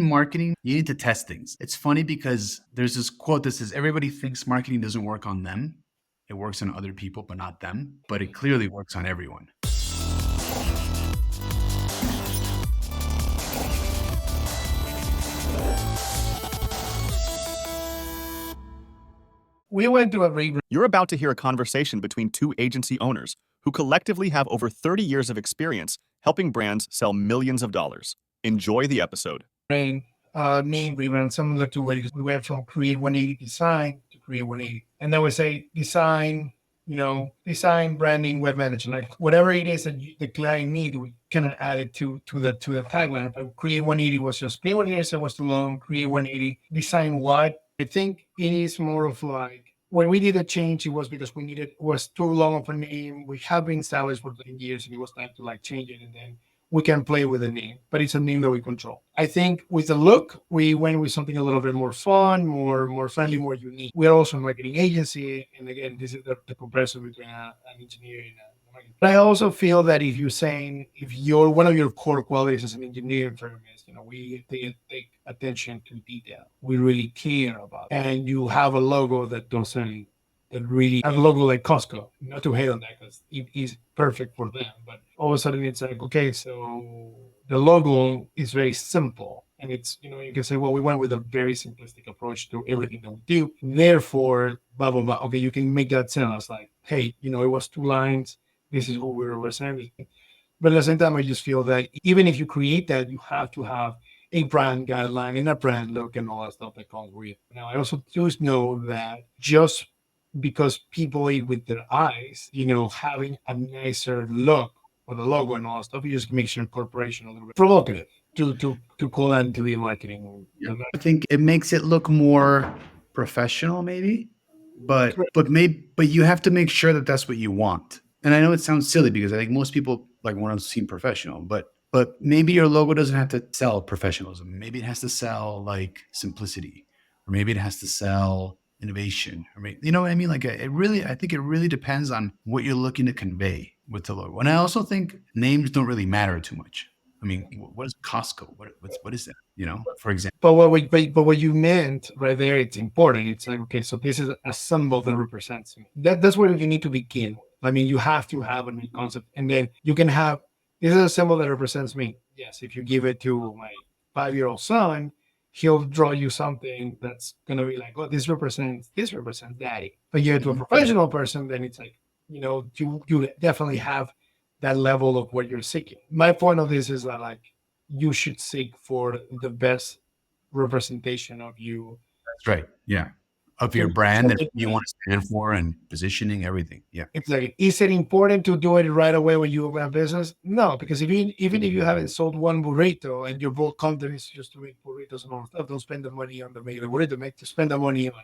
in marketing, you need to test things. It's funny because there's this quote that says everybody thinks marketing doesn't work on them. It works on other people, but not them. But it clearly works on everyone. We went to a rebrand. You're about to hear a conversation between two agency owners who collectively have over 30 years of experience helping brands sell millions of dollars. Enjoy the episode. Name rebrand, similar to what we went from Create 180 Design to Create 180. And then we say design, design, branding, web management, like whatever it is that the client need, we kind of add it to the tagline. But Create 180 was just Create 180 was too long. Create 180 design what? I think it is more of like when we did a change, it was because it was too long of a name. We have been established for years, and it was time to like change it, and then we can play with the name, but it's a name that we control. I think with the look, we went with something a little bit more fun, more friendly, more unique. We're also a marketing agency, and again, this is the comparison between an engineer and a marketing. But I also feel that if you're one of your core qualities as an engineering firm is, we take attention to detail. We really care about it. And you have a logo that doesn't that really have a logo like Costco. Not to hate on that because it is perfect for them, but all of a sudden it's like, okay, so the logo is very simple. And it's, you can say, well, we went with a very simplistic approach to everything that we do. Therefore, blah, blah, blah. Okay, you can make that sentence like, hey, it was 2 lines. This is what we're representing. But at the same time, I just feel that even if you create that, you have to have a brand guideline and a brand look and all that stuff that comes with it. Now, I also just know that just because people eat with their eyes, having a nicer look for the logo and all that stuff, you just makes your corporation a little bit provocative to call that into the marketing. Yeah. I think it makes it look more professional, maybe, but you have to make sure that that's what you want. And I know it sounds silly because I think most people like want to seem professional, but maybe your logo doesn't have to sell professionalism. Maybe it has to sell like simplicity, or maybe it has to sell innovation. I mean, you know what I mean? Like I think it really depends on what you're looking to convey with the logo. And I also think names don't really matter too much. I mean, what is Costco? What is that? For example. But what you meant right there, it's important. It's like, okay, so this is a symbol that represents me. That's where you need to begin. I mean, you have to have a new concept, and then you can have, this is a symbol that represents me. Yes, if you give it to my 5-year-old son, he'll draw you something that's going to be like, oh, this represents daddy. But you to a professional person, then it's like, you definitely have that level of what you're seeking. My point of this is that like, you should seek for the best representation of you. That's right. Yeah. Of your brand that you want to stand for and positioning, everything. Yeah. It's like, is it important to do it right away when you open a business? No, because even if you haven't sold one burrito and your whole content is just to make burritos and all that stuff, don't spend the money on the making burrito. Spend the money on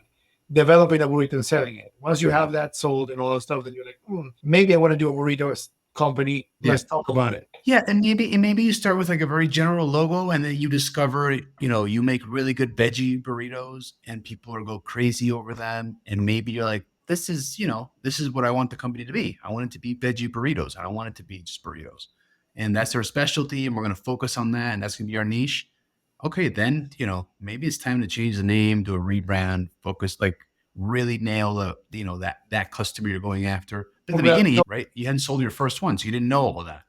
developing a burrito and selling it. Once you have that sold and all that stuff, then you're like, maybe I want to do a burrito company. Let's talk about it. Yeah, and maybe you start with like a very general logo, and then you discover, you make really good veggie burritos, and people are go crazy over them. And maybe you're like, this is what I want the company to be. I want it to be veggie burritos. I don't want it to be just burritos, and that's our specialty, and we're going to focus on that, and that's going to be our niche. Okay, then maybe it's time to change the name, do a rebrand, focus, like really nail that customer you're going after. At the beginning, right? You hadn't sold your first one, so you didn't know all that.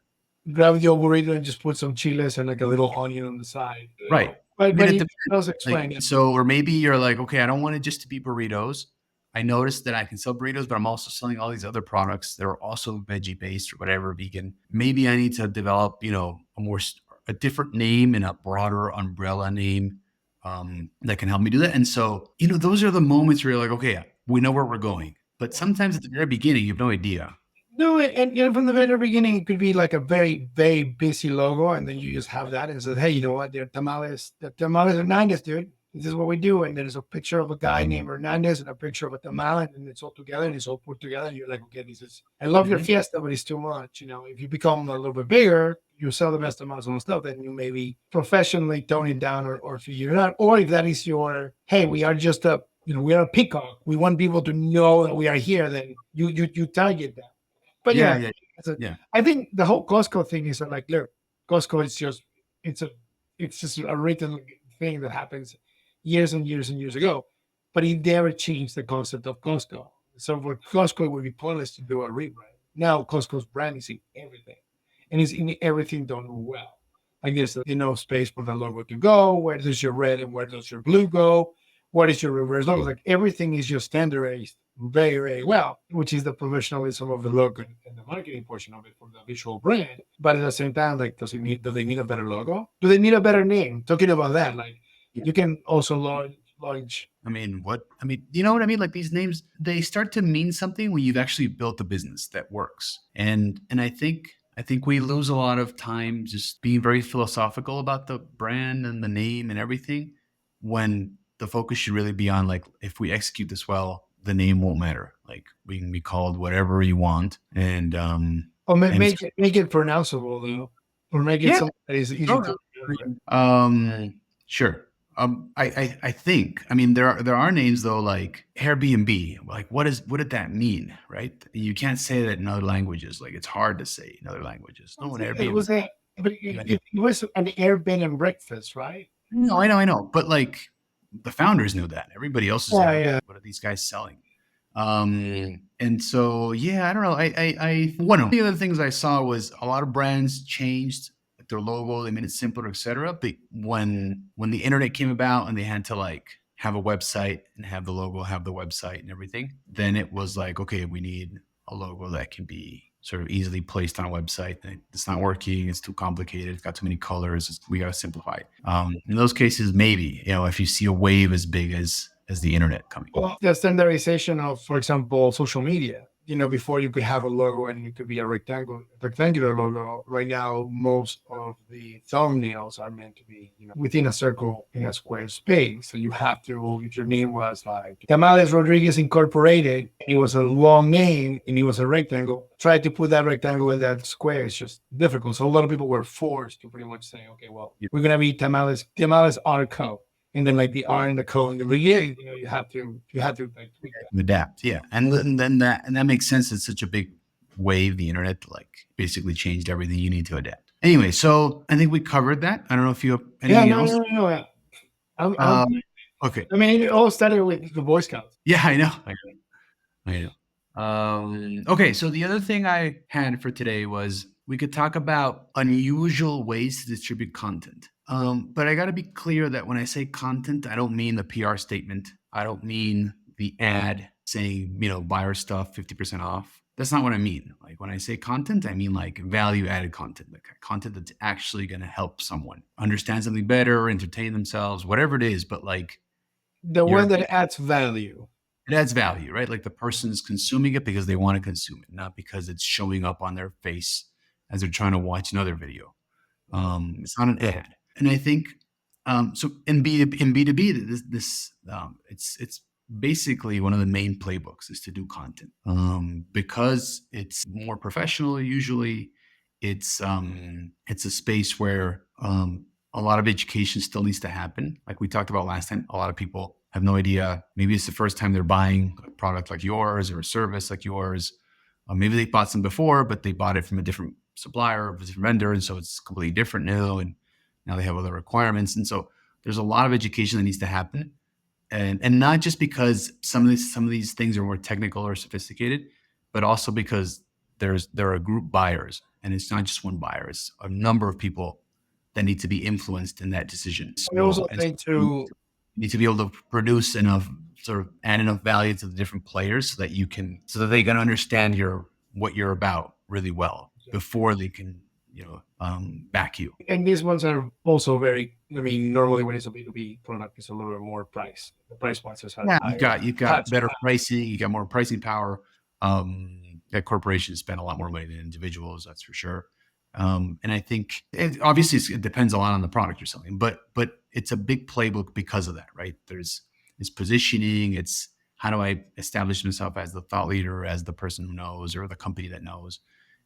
Grab your burrito and just put some chiles and like a little onion on the side. Right. But it does explain it. So, or maybe you're like, okay, I don't want it just to be burritos. I noticed that I can sell burritos, but I'm also selling all these other products that are also veggie based or whatever, vegan. Maybe I need to develop, a different name and a broader umbrella name that can help me do that. And so, those are the moments where you're like, okay, we know where we're going. But sometimes at the very beginning, you have no idea. No, and from the very beginning, it could be like a very, very busy logo, and then you just have that and say, hey, you know what? The tamales Hernandez, dude. This is what we do. And there's a picture of a guy named Hernandez and a picture of a tamal, and it's all together and it's all put together. And you're like, okay, I love your fiesta, but it's too much. If you become a little bit bigger, you sell the best tamales and stuff, then you maybe professionally tone it down or figure it out. Or if that is your, hey, we are just we are a peacock. We want people to know that we are here. Then you target that. But yeah. I think the whole Costco thing is like, look, Costco is just it's just a written thing that happens years and years and years ago, but it never changed the concept of Costco. So for Costco, it would be pointless to do a rebrand. Now Costco's brand is in everything, and it's in everything done well. Like there's space for the logo to go. Where does your red and where does your blue go? What is your reverse logo? Like everything is just standardized very, very well, which is the professionalism of the logo and the marketing portion of it for the visual brand. But at the same time, like, do they need a better logo? Do they need a better name? Talking about that, like you can also launch. I mean, what? I mean, you know what I mean? Like these names, they start to mean something when you've actually built a business that works. And I think we lose a lot of time just being very philosophical about the brand and the name and everything, when the focus should really be on, like, if we execute this well, the name won't matter. Like we can be called whatever you want, and Or and make it pronounceable though, or make it yeah, something that is easy sure. to remember. Sure. I think, I mean, there are names though, like Airbnb. Like, what did that mean, right? You can't say that in other languages. Like, it's hard to say in other languages. No, an It Airbnb. was but it was an air bed and breakfast, right? No, I know. But like, the founders knew that. Everybody else is Yeah, there. yeah. What are these guys selling? And so, yeah, I don't know. One of the other things I saw was a lot of brands changed their logo. They made it simpler, etc. But when the internet came about and they had to like have a website and have the logo, have the website and everything, then it was like, okay, we need a logo that can be sort of easily placed on a website. It's not working. It's too complicated. It's got too many colors. We got to simplify it. In those cases, maybe, if you see a wave as big as the internet coming. Well, the standardization of, for example, social media. Before you could have a logo and it could be a rectangular logo. Right now, most of the thumbnails are meant to be, within a circle in a square space. So you have to, if your name was like Tamales Rodriguez Incorporated, it was a long name and it was a rectangle. Try to put that rectangle in that square. It's just difficult. So a lot of people were forced to pretty much say, okay, well, we're going to be Tamales Art Co. And then like the R and the code, you have to like tweak that. Adapt, yeah, and then that makes sense. It's such a big wave, the internet, like basically changed everything. You need to adapt. Anyway, so I think we covered that. I don't know if you have anything else. No. Okay. I mean, it all started with the Boy Scouts. Yeah, I know. Okay, so the other thing I had for today was we could talk about unusual ways to distribute content. But I got to be clear that when I say content, I don't mean the PR statement. I don't mean the ad saying, buy our stuff 50% off. That's not what I mean. Like when I say content, I mean like value added content, like content that's actually going to help someone understand something better, entertain themselves, whatever it is. But like the one that adds value. It adds value, right? Like the person's consuming it because they want to consume it, not because it's showing up on their face as they're trying to watch another video. It's not an ad. And I think so in B2B, it's basically one of the main playbooks is to do content because it's more professional. Usually, it's a space where a lot of education still needs to happen. Like we talked about last time, a lot of people have no idea. Maybe it's the first time they're buying a product like yours or a service like yours. Maybe they bought some before, but they bought it from a different supplier or a different vendor, and so it's completely different now. And now they have other requirements, and so there's a lot of education that needs to happen, and not just because some of these things are more technical or sophisticated, but also because there are group buyers, and it's not just one buyer; it's a number of people that need to be influenced in that decision. I also think you need to be able to produce enough, sort of add enough value to the different players so that they can understand what you're about really well before they can back you. And these ones are also very. I mean, normally when it's a B2B product, it's a little bit more price. The price points are higher. You've got better pricing. You got more pricing power. That corporations spend a lot more money than individuals. That's for sure. And I think obviously it depends a lot on the product you're selling, but it's a big playbook because of that, right? It's positioning. It's how do I establish myself as the thought leader, as the person who knows, or the company that knows.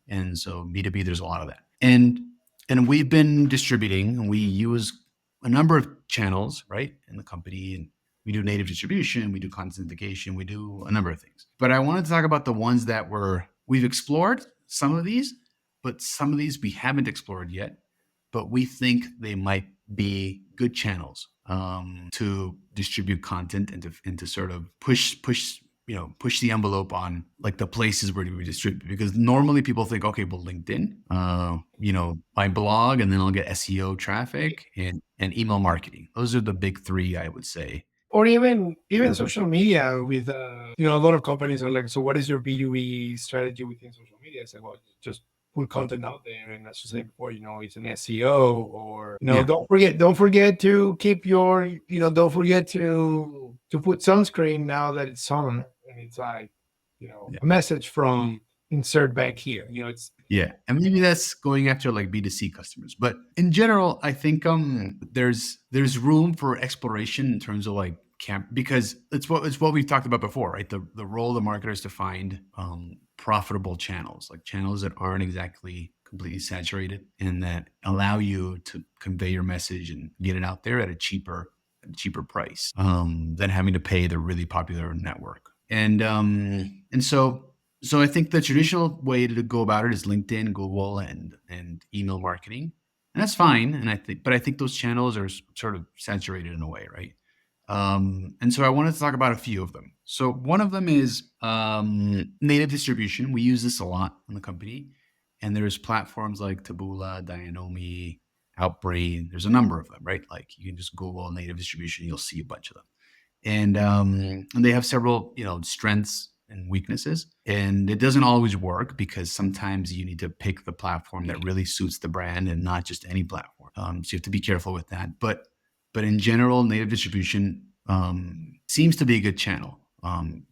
And so B2B, there's a lot of that. And we've been distributing, and we use a number of channels, right, in the company. And we do native distribution, we do content syndication, we do a number of things. But I wanted to talk about the ones that we've explored some of these, but some of these we haven't explored yet. but we think they might be good channels to distribute content and to sort of push push the envelope on like the places where we distribute, because normally people think, okay, well, LinkedIn, my blog, and then I'll get SEO traffic and email marketing. Those are the big three, I would say. Or even social media with a lot of companies are like, so what is your B2B strategy within social media? It's like, well, just put content out there, and as you said before, it's an SEO, or Yeah. don't forget to keep your don't forget to put sunscreen now that it's summer, and it's like a message from insert back here. It's Yeah, and maybe that's going after like B2C customers, but in general, I think there's room for exploration in terms of like because it's what we've talked about before, right? The role of the marketer is to find profitable channels, like channels that aren't exactly completely saturated and that allow you to convey your message and get it out there at a cheaper price than having to pay the really popular network. And so I think the traditional way to go about it is LinkedIn, Google, and email marketing, and that's fine. And I think those channels are sort of saturated in a way, right? And so I wanted to talk about a few of them. So one of them is native distribution. We use this a lot in the company, and there's platforms like Taboola, Dynami, Outbrain. There's a number of them, right? Like you can just Google native distribution, you'll see a bunch of them, and they have several strengths and weaknesses, and it doesn't always work because sometimes you need to pick the platform that really suits the brand and not just any platform. So you have to be careful with that, but in general, native distribution seems to be a good channel,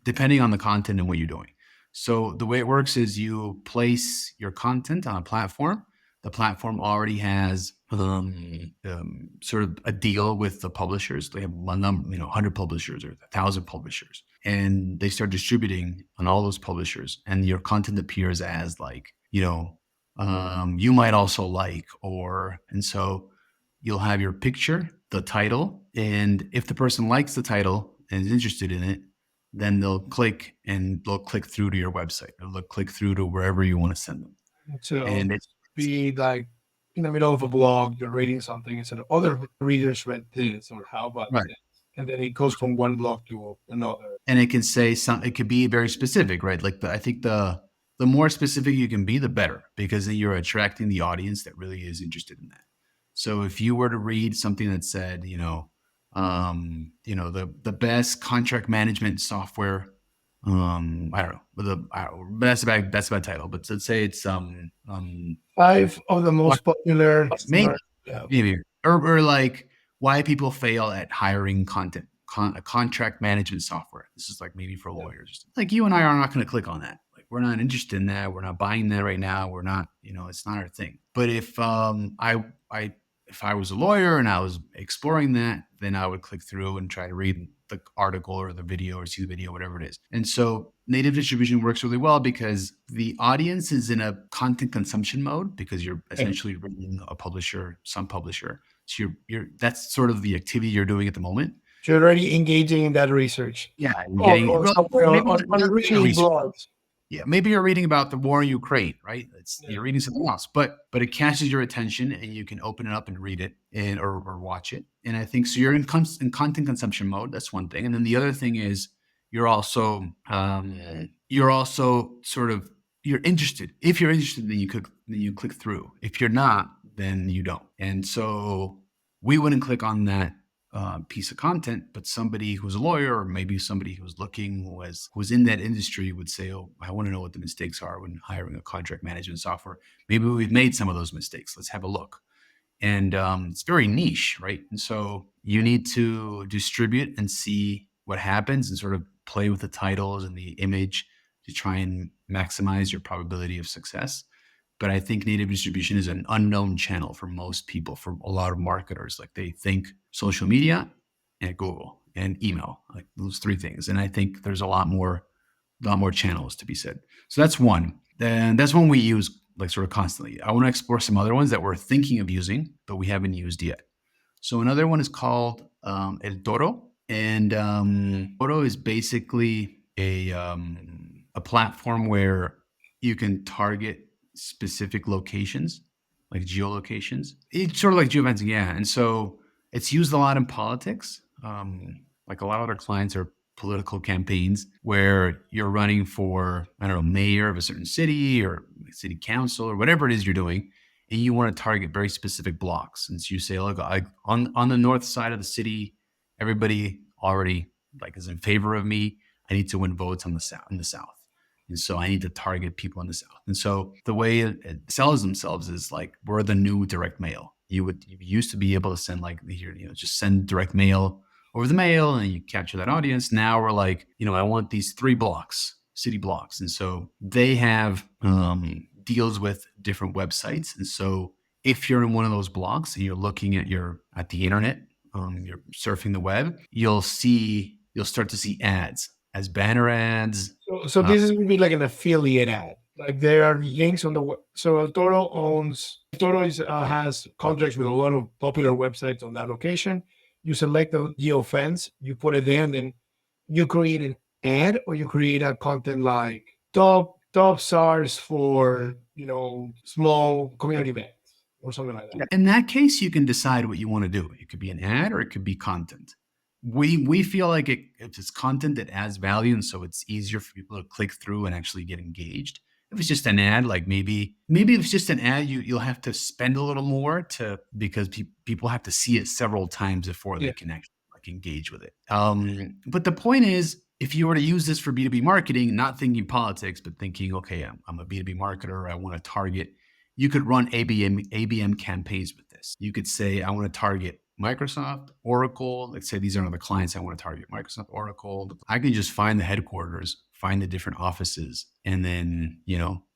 depending on the content and what you're doing. So the way it works is you place your content on a platform. The platform already has sort of a deal with the publishers. They have one number, 100 publishers or 1,000 publishers, and they start distributing on all those publishers. And your content appears as like, you might also like, and so you'll have your picture, the title, and if the person likes the title and is interested in it, then they'll click through to your website, or they'll click through to wherever you want to send them. So And it's be like in the middle of a blog, you're reading something, instead of other readers read this, or how about right. this? And then it goes from one blog to another. And it can say it could be very specific, right? Like I think the more specific you can be, the better, because then you're attracting the audience that really is interested in that. So if you were to read something that said, the best contract management software, I don't know, that's a bad title, but let's say it's 5 of the most popular. maybe or like why people fail at hiring contract management software. This is like maybe for lawyers. Like you and I are not going to click on that. Like we're not interested in that. We're not buying that right now. We're not, it's not our thing. But if if I was a lawyer and I was exploring that, then I would click through and try to read the article or the video or see the video, whatever it is. And so native distribution works really well because the audience is in a content consumption mode, because you're essentially reading some publisher. So that's sort of the activity you're doing at the moment. So you're already engaging in that research. Yeah. Reading blogs. Yeah, maybe you're reading about the war in Ukraine, right? You're reading something else, but it catches your attention, and you can open it up and read it or watch it. And I think so. You're in content consumption mode. That's one thing, and then the other thing is you're also you're interested. If you're interested, then you click through. If you're not, then you don't. And so we wouldn't click on that piece of content, but somebody who's a lawyer, or maybe somebody who's looking, who's in that industry, would say, oh, I want to know what the mistakes are when hiring a contract management software. Maybe we've made some of those mistakes. Let's have a look. And it's very niche, right? And so you need to distribute and see what happens and sort of play with the titles and the image to try and maximize your probability of success. But I think native distribution is an unknown channel for most people, for a lot of marketers. Like they think social media and Google and email, like those three things. And I think there's a lot more channels to be said. So that's one. Then that's one we use like sort of constantly. I want to explore some other ones that we're thinking of using, but we haven't used yet. So another one is called El Toro. And Toro is basically a platform where you can target specific locations like geolocations. It's sort of like geofencing, yeah. And so it's used a lot in politics. Like a lot of our clients are political campaigns where you're running for, I don't know, mayor of a certain city or city council or whatever it is you're doing, and you want to target very specific blocks. And so you say, look, on the north side of the city, everybody already like is in favor of me. I need to win votes on the south. And so I need to target people in the South. And so the way it sells themselves is like, we're the new direct mail. You used to be able to send like, just send direct mail over the mail and you capture that audience. Now we're like, I want these 3 blocks, city blocks. And so they have deals with different websites. And so if you're in one of those blocks and you're looking at the internet, you're surfing the web, you'll start to see ads as banner ads. So this is going to be like an affiliate ad. Like there are links on the web. So El Toro has contracts with a lot of popular websites on that location. You select the geofence, you put it there, and then you create an ad, or you create a content like top stars for small community events or something like that. In that case, you can decide what you want to do. It could be an ad or it could be content. We feel like if it's content, it adds value, and so it's easier for people to click through and actually get engaged. If it's just an ad, like maybe if it's just an ad, you'll have to spend a little more because people have to see it several times before they can actually engage with it. But the point is, if you were to use this for B2B marketing, not thinking politics, but thinking, okay, I'm a B2B marketer, I want to target. You could run ABM campaigns with this. You could say, I want to target Microsoft, Oracle. Let's say these are the clients I want to target. Microsoft, Oracle. I can just find the headquarters, find the different offices, and then,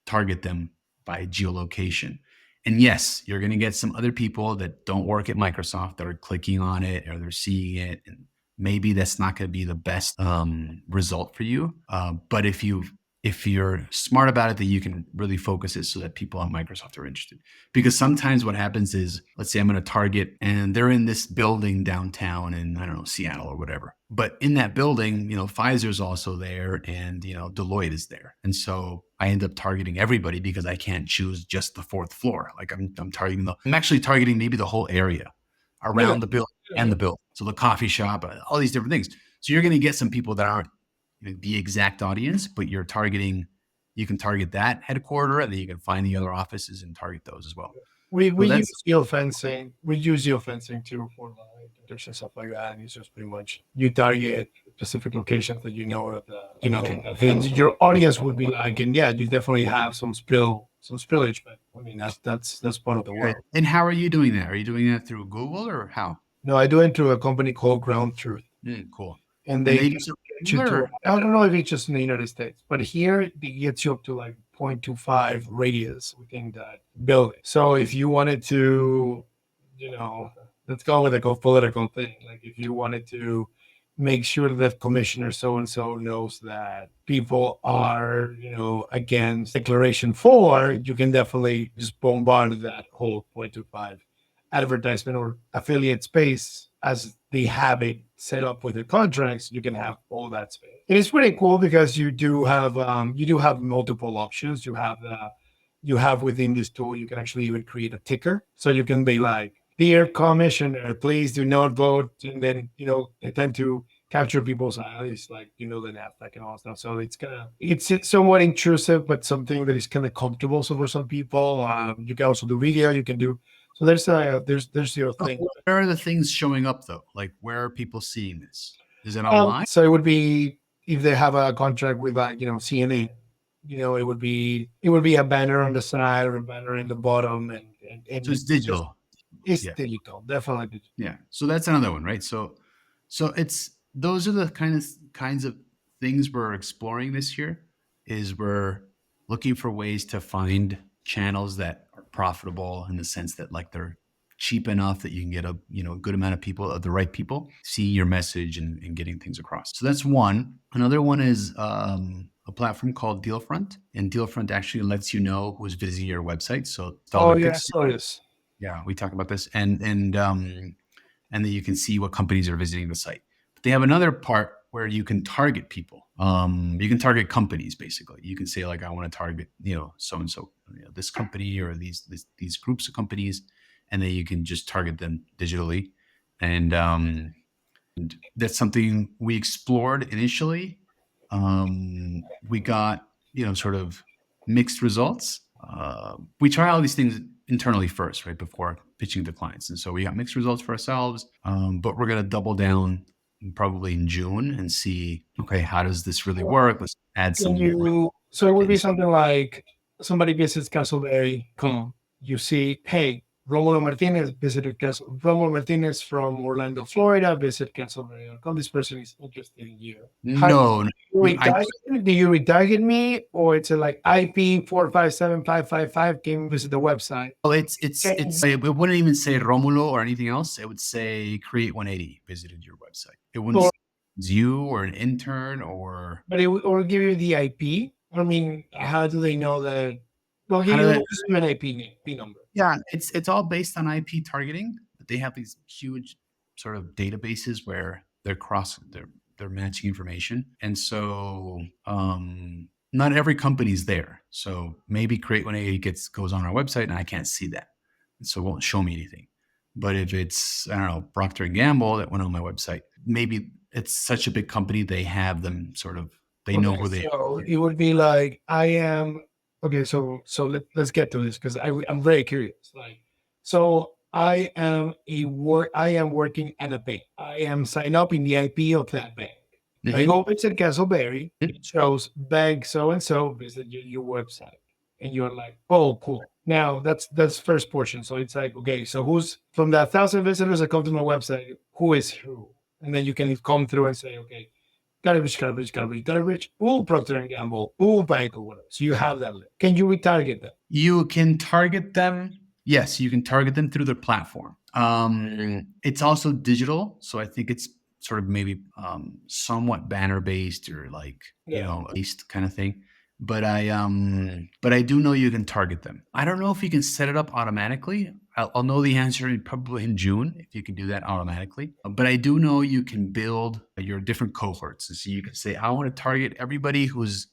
target them by geolocation. And yes, you're going to get some other people that don't work at Microsoft that are clicking on it or they're seeing it. And maybe that's not going to be the best result for you. But if you're smart about it, then you can really focus it so that people on Microsoft are interested. Because sometimes what happens is, let's say I'm going to target and they're in this building downtown in, I don't know, Seattle or whatever. But in that building, Pfizer's also there and, Deloitte is there. And so I end up targeting everybody because I can't choose just the 4th floor. Like I'm actually targeting maybe the whole area around the building and the building. So the coffee shop, all these different things. So you're going to get some people that aren't the exact audience, but you can target that headquarter, and then you can find the other offices and target those as well. We use geofencing. We use geofencing too for like and stuff like that. And it's just pretty much you target specific locations that and your audience would be like, and you definitely have some spillage, but I mean that's part of the world. And how are you doing that? Are you doing that through Google or how? No, I do it through a company called Ground Truth. Cool. And they get you to, I don't know if it's just in the United States, but here it gets you up to like 0.25 radius within that building. So if you wanted to, let's go with a political thing. Like if you wanted to make sure that Commissioner so-and-so knows that people are, against Declaration 4, you can definitely just bombard that whole 0.25 advertisement or affiliate space as they have it set up with their contracts. You can have all that space. It is pretty cool because you do have multiple options. You have within this tool, you can actually even create a ticker. So you can be like, dear Commissioner, please do not vote. And then, they tend to capture people's eyes, like, the NASDAQ and all that stuff. So it's somewhat intrusive, but something that is kind of comfortable. So for some people, you can also do video, you can do. So there's your thing. Where are the things showing up though? Like where are people seeing this? Is it online? So it would be if they have a contract with CNN, it would be a banner on the side or a banner in the bottom, and so it's digital. It's digital, definitely digital. Yeah. So that's another one, right? So those are the kinds of things we're exploring this year. Is we're looking for ways to find channels that are profitable in the sense that like they're cheap enough that you can get a good amount of people, of the right people, seeing your message and getting things across. So that's one. Another one is a platform called Dealfront, and Dealfront actually lets you know who's visiting your website. So yeah, we talked about this, and then you can see what companies are visiting the site. they have another part where you can target people. You can target companies, basically. You can say, like, I want to target, so and so, this company or these groups of companies, and then you can just target them digitally. And that's something we explored initially. We got, sort of mixed results. We try all these things internally first, right, before pitching to clients. And so we got mixed results for ourselves, but we're going to double down probably in June and see, okay, how does this really work? Let's add some more. So it would be something like somebody visits Castleberry.com. You see, hey, Romulo Martinez visited Castle. Romulo Martinez from Orlando, Florida, visited Castleberry.com. This person is interested in you. No, Do you retarget me, or it's like IP 457-555 came visit the website? Well, it wouldn't even say Romulo or anything else. It would say Create 180 visited your website. It wouldn't say it's you or an intern But it will give you the IP. I mean, how do they know that? Well, How do an IP number. Yeah, it's all based on IP targeting. They have these huge sort of databases where they're matching information, and so not every company's there. So maybe Create 180 goes on our website and I can't see that, and so it won't show me anything. But if it's, I don't know, Procter and Gamble that went on my website, maybe it's such a big company they have them sort of, they know who they are. So it would be like, I am okay. So let's get to this, because I'm very curious. Like, so I am working at a bank. I am signed up in the IP of that bank. I go visit Castleberry. It shows bank so and so visit your website, and you're like, oh, cool. Now that's first portion. So it's like, okay, so who's from the 1,000 visitors that come to my website? Who is who? And then you can come through and say, okay, garbage, ooh, Procter and Gamble, ooh, bank, or whatever. So you have that list. Can you retarget them? You can target them. Yes, you can target them through their platform. It's also digital, so I think it's sort of maybe somewhat banner based or like based kind of thing. But I do know you can target them. I don't know if you can set it up automatically. I'll know the answer probably in June if you can do that automatically. But I do know you can build your different cohorts. So you can say, I want to target everybody who's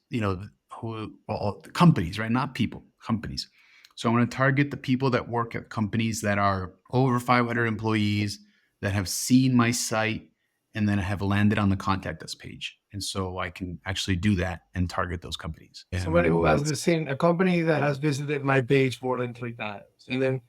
companies, right? Not people, companies. So I want to target the people that work at companies that are over 500 employees, that have seen my site, and then have landed on the contact us page. And so I can actually do that and target those companies. Somebody who has seen a company that has visited my page more than 3 times. And then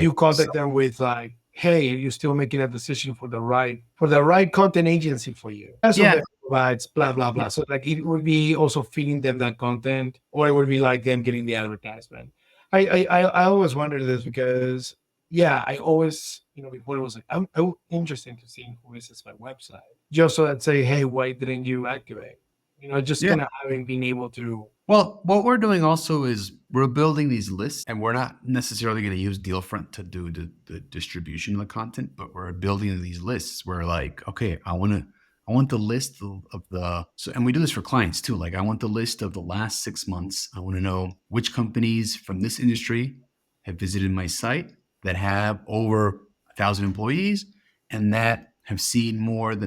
you contact them with like, hey, are you still making a decision for the right content agency for you? That's what provides, blah, blah, blah. So like it would be also feeding them that content, or it would be like them getting the advertisement. I always wondered this because I always, before it was like, I'm interested to see who visits my website, just so that say, hey, why didn't you activate? Just kind of having been able to. Well, what we're doing also is we're building these lists, and we're not necessarily going to use Dealfront to do the distribution of the content, but we're building these lists where, like, okay, I want the list and we do this for clients too. Like, I want the list of the last 6 months. I want to know which companies from this industry have visited my site that have over 1,000 employees and that have seen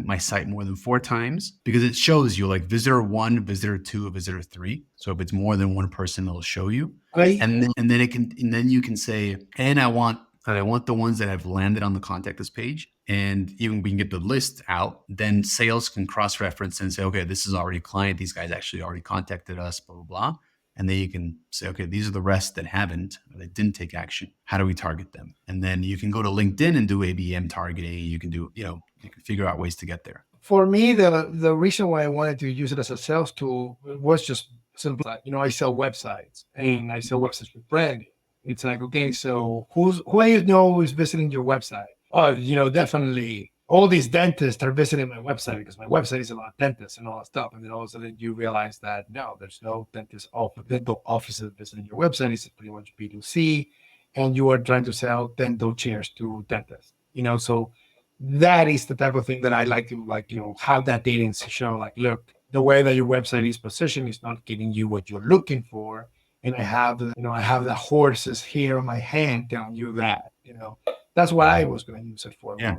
my site more than 4 times, because it shows you like visitor 1, visitor 2, visitor 3. So if it's more than one person, it'll show you. Right. And then you can say, and I want the ones that have landed on the contact us page, and even we can get the list out. Then sales can cross-reference and say, okay, this is already a client. These guys actually already contacted us, blah, blah, blah. And then you can say, okay, these are the rest that haven't, or that didn't take action. How do we target them? And then you can go to LinkedIn and do ABM targeting. You can do, you can figure out ways to get there. For me, the reason why I wanted to use it as a sales tool was just simple. I sell websites, and I sell websites with branding. It's like, okay, so who I know is visiting your website? Oh, definitely all these dentists are visiting my website because my website is a lot of dentists and all that stuff. And then all of a sudden you realize that no, there's no dental offices visiting your website. It's pretty much B2C, and you are trying to sell dental chairs to dentists. So that is the type of thing that I like to have that data and show, like, look, the way that your website is positioned is not getting you what you're looking for. And I have the horses here on my hand telling you that, that's what I was going to use it for. Yeah.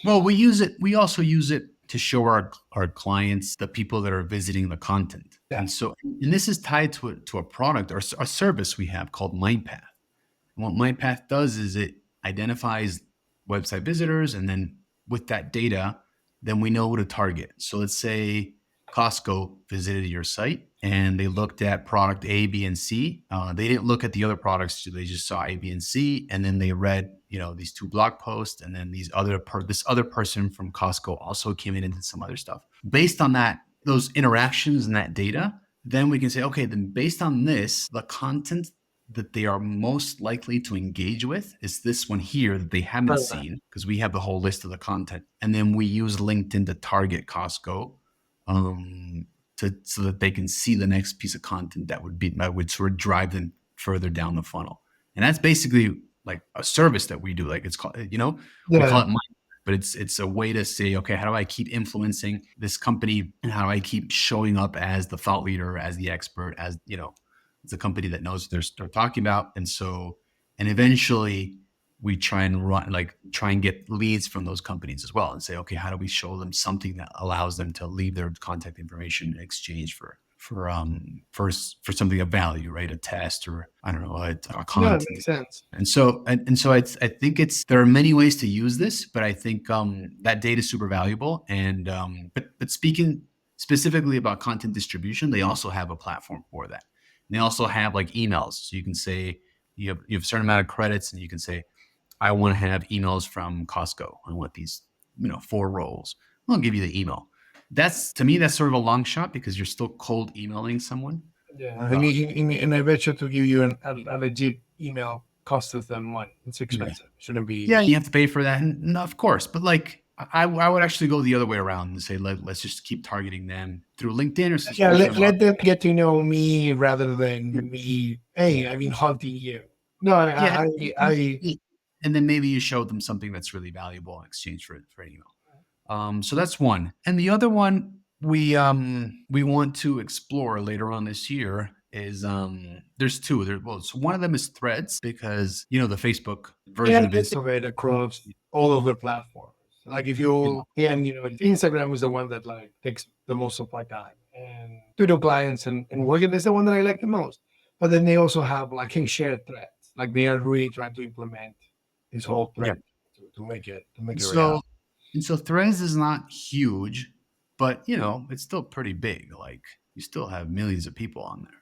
Well, we also use it to show our clients the people that are visiting the content. Yeah. And this is tied to a product or a service we have called MindPath. And what MindPath does is it identifies website visitors, and then with that data, then we know who to target. So let's say Costco visited your site and they looked at product A, B, and C. They didn't look at the other products; they just saw A, B, and C, and then they read, these 2 blog posts, and then this other person from Costco also came in and did some other stuff. Based on that, those interactions and that data, then we can say, okay, then based on this, the content that they are most likely to engage with is this one here that they haven't seen, because we have the whole list of the content. And then we use LinkedIn to target Costco so that they can see the next piece of content that would sort of drive them further down the funnel. And that's basically like a service that we do. Like it's called, we call it Mind, but it's a way to say, okay, how do I keep influencing this company, and how do I keep showing up as the thought leader, as the expert, as it's a company that knows what they're talking about. And eventually we try and get leads from those companies as well, and say, okay, how do we show them something that allows them to leave their contact information in exchange for something of value, right? A test, or I don't know, a content. That makes sense. And so I think there are many ways to use this, but I think that data is super valuable. And but speaking specifically about content distribution, they also have a platform for that. And they also have like emails, so you can say you have a certain amount of credits, and you can say, I want to have emails from Costco. I want these 4 roles. I'll give you the email. To me, that's sort of a long shot, because you're still cold emailing someone. Yeah, and I bet you to give you a legit email costs them money. It's expensive. Shouldn't be. Yeah, you have to pay for that, and of course. But like, I would actually go the other way around and say, let's just keep targeting them through LinkedIn or something. Yeah, let them get to know me rather than me. Hey, I've been hunting you. No, and then maybe you show them something that's really valuable in exchange for an email. So that's one. And the other one we want to explore later on this year is there's 2. So one of them is Threads, because the Facebook version of it across all of the platforms. Like if Instagram is the one that like takes the most of my time, and to the clients and working is the one that I like the most. But then they also have like shared threads. Like they are really trying to implement this whole thread to make it reality. And so Threads is not huge, but it's still pretty big. Like you still have millions of people on there.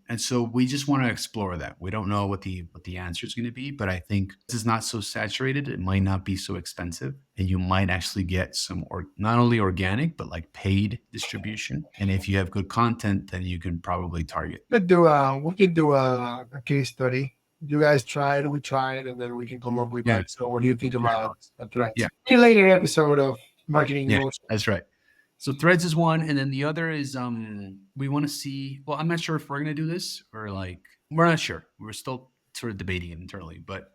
And so we just want to explore that. We don't know what the answer is going to be, but I think this is not so saturated. It might not be so expensive, and you might actually get some not only organic, but like paid distribution. And if you have good content, then you can probably target. We can do a case study. You guys tried, we tried, and then we can come up with that. So what do you think about a Threads? Yeah. In a later episode of Marketing. Yeah, that's right. So Threads is one, and then the other is we want to see. Well, I'm not sure if we're going to do this, or like we're not sure. We're still sort of debating it internally, but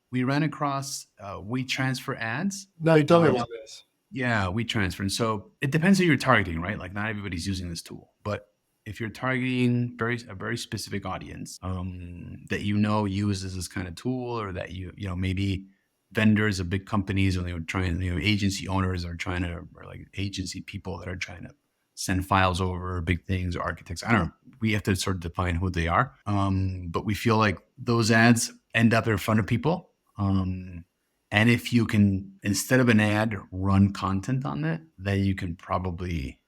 we ran across WeTransfer ads. No, you told me about this. Yeah, WeTransfer, and so it depends who you're targeting, right? Like not everybody's using this tool, but if you're targeting a very specific audience that uses this kind of tool, or that maybe vendors of big companies, or they were trying, agency owners are trying to, or like agency people that are trying to send files over big things, or architects. I don't know. We have to sort of define who they are. But we feel like those ads end up in front of people. And if you can, instead of an ad, run content on that, then you can probably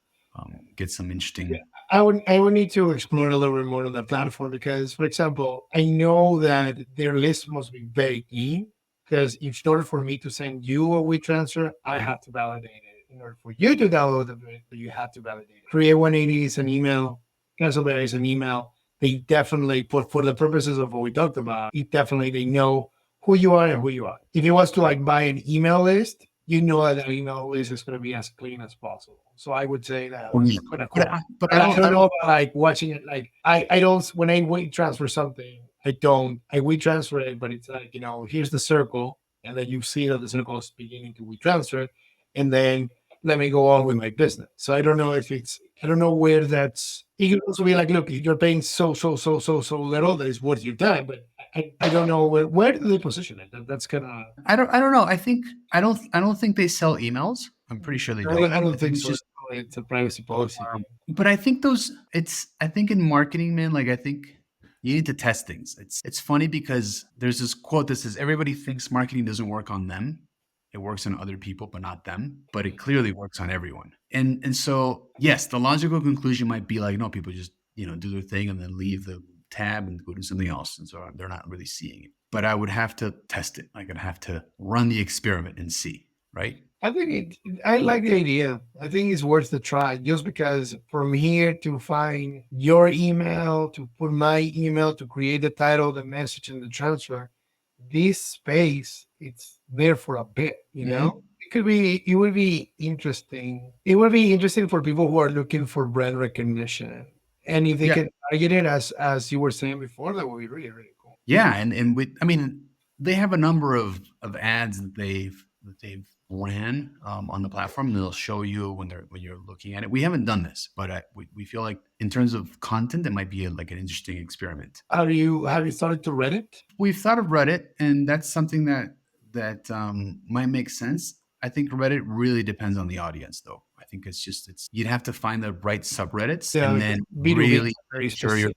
get some interesting. Yeah. I would need to explore a little bit more on that platform, because, for example, I know that their list must be very key. Because in order for me to send you a WeTransfer, I have to validate it. In order for you to download it, you have to validate it. Create 180 is an email. Cancelberry is an email. They definitely, for the purposes of what we talked about, they know who you are and who you are. If it was to like buy an email list, that email list is going to be as clean as possible. So I would say that. But I don't know about like watching it. Like I don't, when I WeTransfer something, I WeTransfer it, but it's like, here's the circle, and then you see that the circle is beginning to WeTransfer, and then let me go on with my business. So I don't know I don't know where that's. It could also be like, look, you're paying so little, that is worth your time, but I don't know where do they position it. That's kind of. I don't know. I don't think they sell emails. I'm pretty sure they don't. I don't think It's so. just It's a privacy policy. but I think I think in marketing, man, like I think you need to test things. It's funny because there's this quote that says everybody thinks marketing doesn't work on them. It works on other people, but not them. But it clearly works on everyone. And so yes, the logical conclusion might be like, no, people just, do their thing and then leave the tab and go do something else. And so they're not really seeing it. But I would have to test it. Like I'd have to run the experiment and see, right? I think I like the idea. I think it's worth the try just because from here to find your email, to put my email, to create the title, the message, and the transfer, this space, it's there for a bit, it would be interesting. It would be interesting for people who are looking for brand recognition. And if they Yeah. can target it as you were saying before, that would be really, really cool. Yeah, and I mean, they have a number of ads that they've ran on the platform. And they'll show you when you're looking at it. We haven't done this, but we feel like in terms of content, it might be like an interesting experiment. Have you started to Reddit? We've thought of Reddit, and that's something that might make sense. I think Reddit really depends on the audience, though. I think it's you'd have to find the right subreddits Yeah, and then B2B really very make sure specific.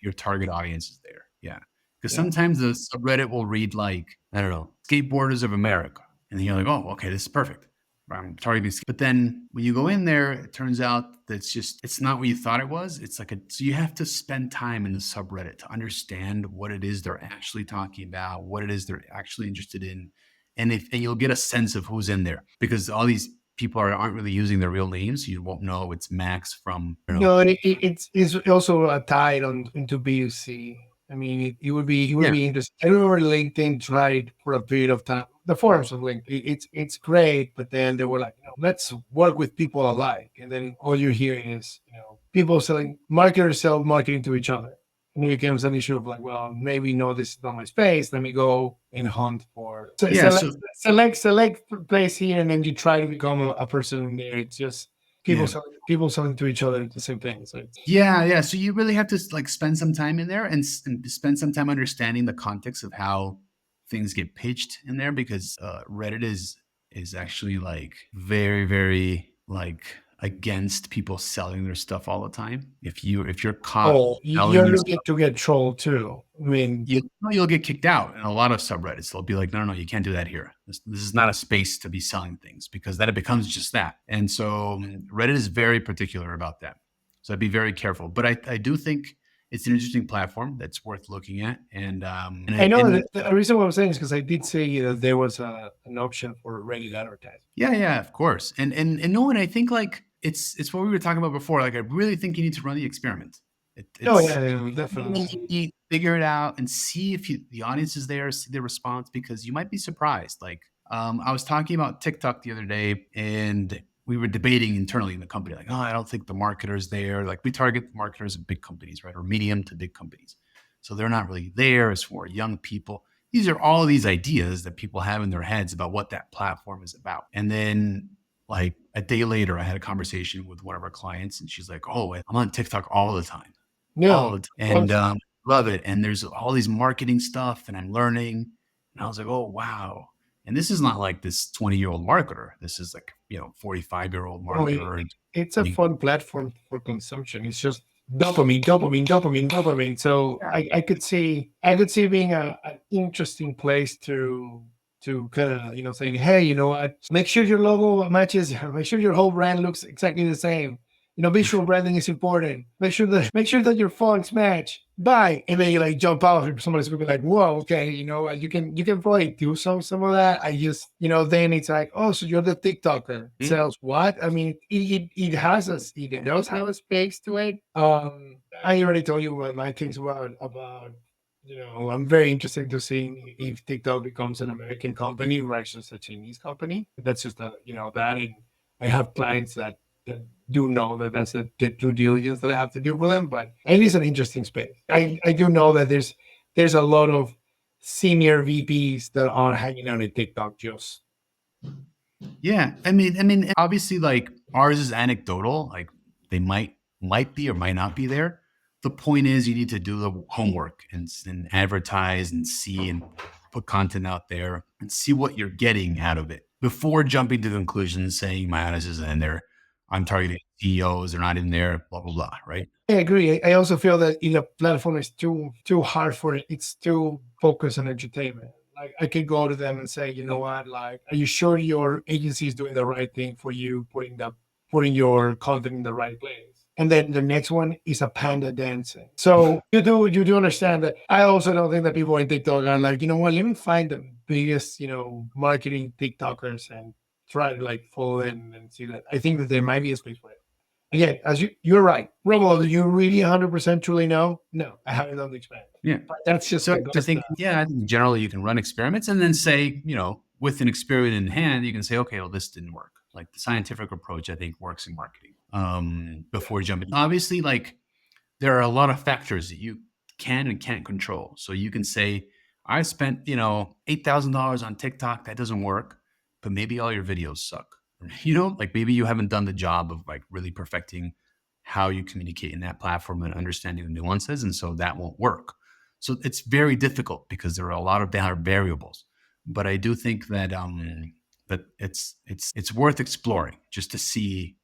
your target audience is there. Yeah. Because Yeah. sometimes the subreddit will read like, I don't know, skateboarders of America. And then you're like, oh, okay, this is perfect. I'm targeting. But then when you go in there, it turns out that it's not what you thought it was. It's like so you have to spend time in the subreddit to understand what it is they're actually talking about, what it is they're actually interested in. And you'll get a sense of who's in there because all these people aren't really using their real names. So you won't know it's Max from, No, and it's also tied into B2C. I mean, it would be interesting. I remember LinkedIn tried for a period of time. The forums of LinkedIn, it's great, but then they were like, let's work with people alike, and then all you hear is people marketers sell marketing to each other, and it becomes an issue of like, well, maybe this is not my space. Let me go and hunt for select place here, and then you try to become a person in there. It's just people selling to each other the same thing. So yeah. So you really have to like spend some time in there and spend some time understanding the context of how things get pitched in there because Reddit is actually like very, very like against people selling their stuff all the time. If you're caught, you're looking to get trolled too. I mean, you'll get kicked out in a lot of subreddits. They'll be like, no, you can't do that here. This is not a space to be selling things because then it becomes just that. And so Reddit is very particular about that. So I'd be very careful. But I do think it's an interesting platform that's worth looking at. And I know the reason why I'm saying is because I did say that there was an option for Reddit advertising. Yeah, of course. And I think like it's what we were talking about before. Like I really think you need to run the experiment. Definitely. You figure it out and see if the audience is there, see the response because you might be surprised. Like I was talking about TikTok the other day and we were debating internally in the company, like, I don't think the marketers there. Like we target marketers at big companies, right? Or medium to big companies. So they're not really there. It's for young people. These are all these ideas that people have in their heads about what that platform is about. And then like a day later, I had a conversation with one of our clients and she's like, oh, I'm on TikTok all the time. No. And love it. And there's all these marketing stuff and I'm learning. And I was like, oh, wow. And this is not like this 20-year-old marketer. This is like, 45-year-old marketer. It's a fun platform for consumption. It's just dopamine. So I could see being an interesting place to kind of saying, hey, what? Make sure your logo matches. Make sure your whole brand looks exactly the same. Visual branding is important. Make sure that your fonts match. Bye. And then you like jump out. Somebody's gonna be like, whoa, okay, you can probably do some of that. I just, then it's like, oh, so you're the TikToker. Sells what? I mean, it does have a space to it. I already told you what my things about I'm very interested to see if TikTok becomes an American company versus a Chinese company. That's just that, and I have clients that do know that that's the due diligence that I have to do with them, but it is an interesting space. I do know that there's a lot of senior VPs that are hanging out in TikTok just. Yeah. I mean, obviously like ours is anecdotal, like they might be or might not be there, the point is you need to do the homework and advertise and see and put content out there and see what you're getting out of it before jumping to conclusions saying my audience isn't in there. I'm targeting CEOs, they're not in there, blah, blah, blah, right? I agree. I also feel that if a platform is too hard for it, it's too focused on entertainment. Like I could go to them and say, you know what, like, are you sure your agency is doing the right thing for you, putting your content in the right place? And then the next one is a panda dancing. So you do understand that. I also don't think that people in TikTok are like, you know what, let me find the biggest, marketing TikTokers and try to like follow them and see that. I think that there might be a space for it. Again, as you're right. Robo, do you really 100% truly know? No, I haven't done the experiment. Yeah. But that's just So I think generally you can run experiments and then say, with an experiment in hand, you can say, okay, well, this didn't work. Like the scientific approach, I think works in marketing. Before jumping, obviously, like there are a lot of factors that you can and can't control. So you can say, I spent, $8,000 on TikTok. That doesn't work, but maybe all your videos suck. Like maybe you haven't done the job of like really perfecting how you communicate in that platform and understanding the nuances. And so that won't work. So it's very difficult because there are a lot of variables. But I do think that that it's worth exploring just to see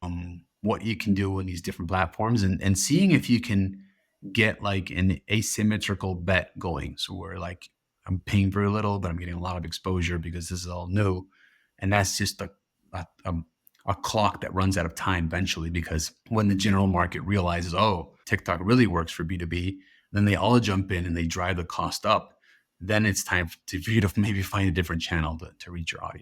what you can do on these different platforms and seeing if you can get like an asymmetrical bet going. So where like I'm paying very little, but I'm getting a lot of exposure because this is all new. And that's just a clock that runs out of time eventually, because when the general market realizes, oh, TikTok really works for B2B, then they all jump in and they drive the cost up. Then it's time for you to maybe find a different channel to reach your audience.